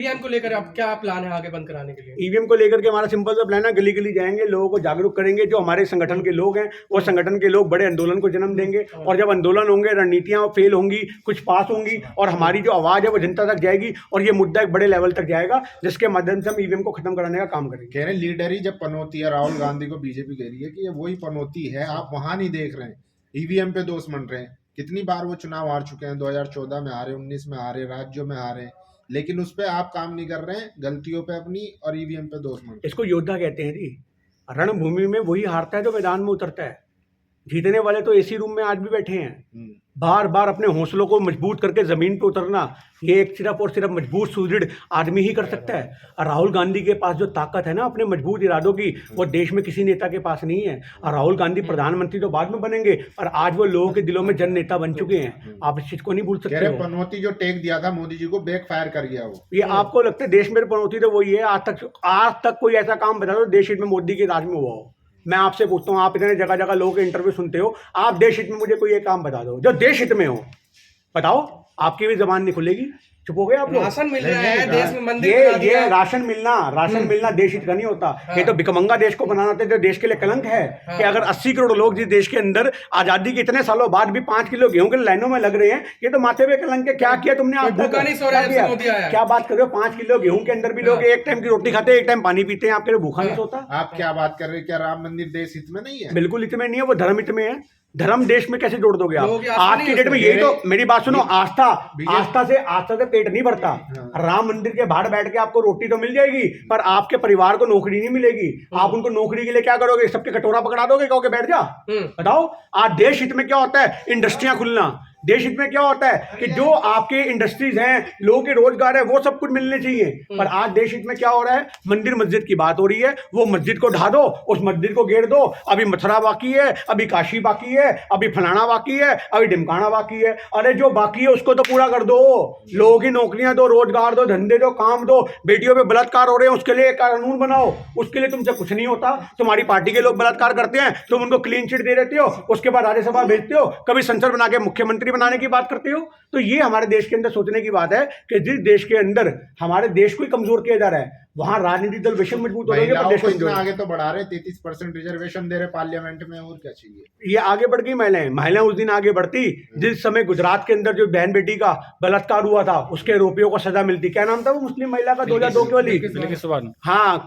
EVM को लेकर अब क्या प्लान है आगे बंद कराने के लिए? ईवीएम को लेकर के हमारा सिंपल सा प्लान है, गली गली जाएंगे, लोगों को जागरूक करेंगे। जो हमारे संगठन के लोग हैं वो संगठन के लोग बड़े आंदोलन को जन्म देंगे, और जब आंदोलन होंगे, रणनीतियां फेल होंगी, कुछ पास होंगी, और हमारी जो आवाज है वो जनता तक जाएगी, और ये मुद्दा एक बड़े लेवल तक जाएगा, जिसके माध्यम से हम ईवीएम को खत्म कराने का काम करेंगे। कह रहे लीडर ही जब पनौती है, राहुल गांधी को बीजेपी कह रही है कि ये वही पनौती है, आप वहां नहीं देख रहे हैं, ईवीएम पे दोष मन रहे हैं। कितनी बार वो चुनाव हार चुके हैं, 2014 में हारे, 19 में हारे, राज्यों में हारे, लेकिन उस पर आप काम नहीं कर रहे हैं, गलतियों पे अपनी और ईवीएम पे दोष मन। इसको योद्धा कहते हैं जी। रणभूमि में वही हारता है जो मैदान में उतरता है। जीतने वाले तो एसी रूम में आज भी बैठे हैं। बार बार अपने हौसलों को मजबूत करके जमीन पे उतरना, ये एक सिर्फ और सिर्फ मजबूत सुदृढ़ आदमी ही कर सकता है। और राहुल गांधी के पास जो ताकत है ना अपने मजबूत इरादों की, वो देश में किसी नेता के पास नहीं है। और राहुल गांधी प्रधानमंत्री तो बाद में बनेंगे, और आज वो लोगों के दिलों में जन नेता बन चुके हैं। आप इस चीज को नहीं भूल सकते हो। पनौती जो टेक दिया था मोदी जी को, बैक फायर कर गया वो। ये आपको लगता है देश में पनौती तो वही है? आज तक कोई ऐसा काम बता दो देश हित में मोदी के राज में हुआ हो। मैं आपसे पूछता हूँ, आप इतने जगह जगह लोगों के इंटरव्यू सुनते हो, आप देश हित में मुझे कोई एक काम बता दो जो देश हित में हो, बताओ। आपकी भी जबान नहीं खुलेगी, चुप हो गए आप लोग। राशन मिल रहा है देश में, मंदिर ये राशन मिलना देश हित का नहीं होता। ये तो भिकमंगा देश को बनाना होता है, जो देश के लिए कलंक है। कि अगर 80 करोड़ लोग जिस देश के अंदर आजादी के इतने सालों बाद भी 5 किलो गेहूं के लाइनों में लग रहे हैं, ये तो माथे पे कलंक है। क्या किया तुमने? आप क्या बात कर रहे हो? 5 किलो गेहूं के अंदर भी लोग एक टाइम की रोटी खाते हैं, एक टाइम पानी पीते हैं, आपके लिए भूखा नहीं सोता। आप क्या बात कर रहे हैं? क्या राम मंदिर देश हित में नहीं है? बिल्कुल हित में नहीं है, वो धर्म हित में है। धर्म देश में कैसे जोड़ दोगे आप? आज की डेट में यही तो, मेरी बात सुनो, आस्था से पेट नहीं भरता। राम मंदिर के बाहर बैठ के आपको रोटी तो मिल जाएगी, पर आपके परिवार को नौकरी नहीं मिलेगी। आप उनको नौकरी के लिए क्या करोगे? सबके कटोरा पकड़ा दोगे, कहोगे बैठ जा? बताओ। आज देश हित में क्या होता है? इंडस्ट्रियां खुलना। देश हित में क्या होता है कि जो आपके इंडस्ट्रीज हैं, लोगों के रोजगार है, वो सब कुछ मिलने चाहिए। पर आज देश हित में क्या हो रहा है? मंदिर मस्जिद की बात हो रही है, वो मस्जिद को ढा दो, उस मस्जिद को घेर दो। अभी मथुरा बाकी है, अभी काशी बाकी है, अभी फलाना बाकी है, अभी ढिमकाना बाकी है। अरे जो बाकी है उसको तो पूरा कर दो। लोगों की नौकरियां दो, रोजगार दो, धंधे दो, काम दो। बेटियों पे बलात्कार हो रहे हैं, उसके लिए एक कानून बनाओ। उसके लिए तुमसे कुछ नहीं होता। तुम्हारी पार्टी के लोग बलात्कार करते हैं, तुम उनको क्लीन चिट दे देते हो, उसके बाद राज्यसभा भेजते हो, कभी संसद बना के मुख्यमंत्री बनाने की बात करते हो। तो ये हमारे देश के अंदर सोचने की बात है कि जिस देश के अंदर हमारे देश को ही कमजोर किया जा रहा है, वहां राजनीतिक दल विषम मजबूत हो रही है। आगे तो बढ़ा रहे, 33% रिजर्वेशन दे रहे पार्लियामेंट में, और क्या चाहिए? ये आगे बढ़ गई महिलाएं उस दिन आगे बढ़ती जिस समय गुजरात के अंदर जो बहन बेटी का बलात्कार हुआ था, उसके आरोपियों को सजा मिलती। क्या नाम था वो मुस्लिम महिला का? 2002 की वाली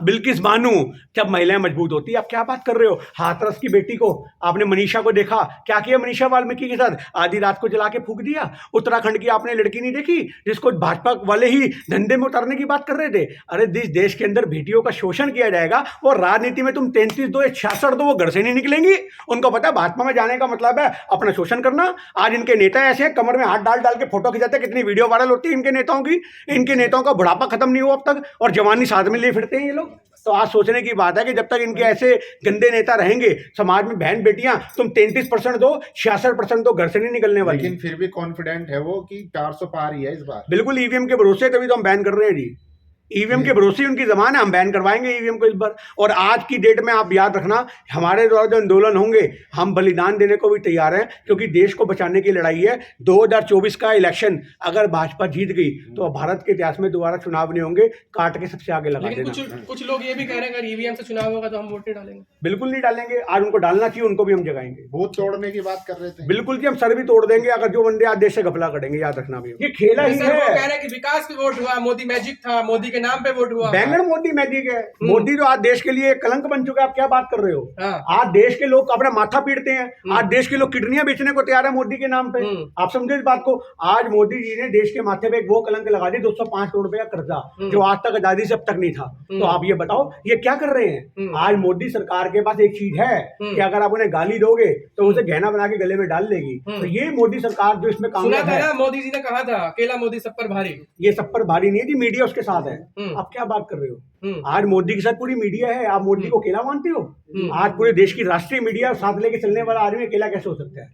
बिल्किस बानू। जब महिलाएं मजबूत होती, आप क्या बात कर रहे हो? हाथरस की बेटी को आपने, मनीषा को देखा, क्या किया मनीषा वाल्मीकि के साथ? आधी रात को जला के फूंक दिया। उत्तराखंड की आपने लड़की नहीं देखी जिसको भाजपा वाले ही धंधे में उतारने की बात कर रहे थे? अरे जिस देश के अंदर बेटियों का शोषण किया जाएगा, वो राजनीति में तुम 33 दो या 66 दो, वो घर से नहीं निकलेंगी। उनको पता है भाजपा में जाने का मतलब है अपना शोषण करना। आज इनके नेता ऐसे हैं, कमर में हाथ डाल डाल के फोटो खिंचाते हैं। कितनी वीडियो वायरल होती है इनके नेताओं की। इनके नेताओं का बुढ़ापा खत्म नहीं हुआ अब तक, और जवानी साथ में लिए फिरते हैं ये लोग। तो आज सोचने की बात है कि जब तक इनके ऐसे गंदे नेता रहेंगे, समाज में बहन बेटियां, तुम 33% दो, 66% दो, घर से नहीं निकलने वाली। लेकिन फिर भी कॉन्फिडेंट है वो कि 400 पार ही है इस बार। बिल्कुल ईवीएम के भरोसे, तभी तो हम बैन कर रहे हैं जी। ईवीएम के भरोसे उनकी जबान है, हम बैन करवाएंगे ईवीएम को इस बार। और आज की डेट में आप याद रखना, हमारे द्वारा जो आंदोलन होंगे, हम बलिदान देने को भी तैयार हैं, क्योंकि देश को बचाने की लड़ाई है। 2024 का इलेक्शन अगर भाजपा जीत गई तो भारत के इतिहास में दोबारा चुनाव नहीं होंगे। काट के सबसे आगे लगा देना। कुछ लोग ये भी कह रहे हैं अगर ईवीएम से चुनाव होगा तो हम वोट नहीं डालेंगे। बिल्कुल नहीं डालेंगे। आज उनको डालना चाहिए, उनको भी हम जगाएंगे। बूथ तोड़ने की बात कर रहे थे। बिल्कुल जी, हम सर भी तोड़ देंगे अगर जो बंदे आज देश से घपला करेंगे। याद रखना भी, ये खेला ही है। कह रहे हैं कि विकास पे वोट हुआ, मोदी मैजिक था, मोदी के नाम पे वोट हुआ। बैंगन मोदी मैजिक है। मोदी तो आज देश के लिए कलंक बन चुका है। आप क्या बात कर रहे हो? आज देश के लोग अपना माथा पीटते हैं। आज देश के लोग किडनियां बेचने को तैयार है मोदी के नाम पे। आप समझे इस बात को? आज मोदी जी ने देश के माथे पे एक वो कलंक लगा दी, 205 करोड़ रुपए का कर्जा, जो आज तक आजादी से अब तक नहीं था। तो आप ये बताओ ये क्या कर रहे हैं? आज मोदी सरकार के पास एक चीज है कि अगर आप उन्हें गाली दोगे तो उसे गहना बना के गले में डाल लेगी। तो ये मोदी सरकार जो इसमें कामयाब है। मोदी जी ने कहा था अकेला मोदी सब पर भारी। ये सब पर भारी नहीं है जी, मीडिया उसके साथ है। आप क्या बात कर रहे हो? आज मोदी के साथ पूरी मीडिया है। आप मोदी को अकेला मानते हो? आज पूरे देश की राष्ट्रीय मीडिया साथ लेके चलने वाला आदमी अकेला कैसे हो सकता है?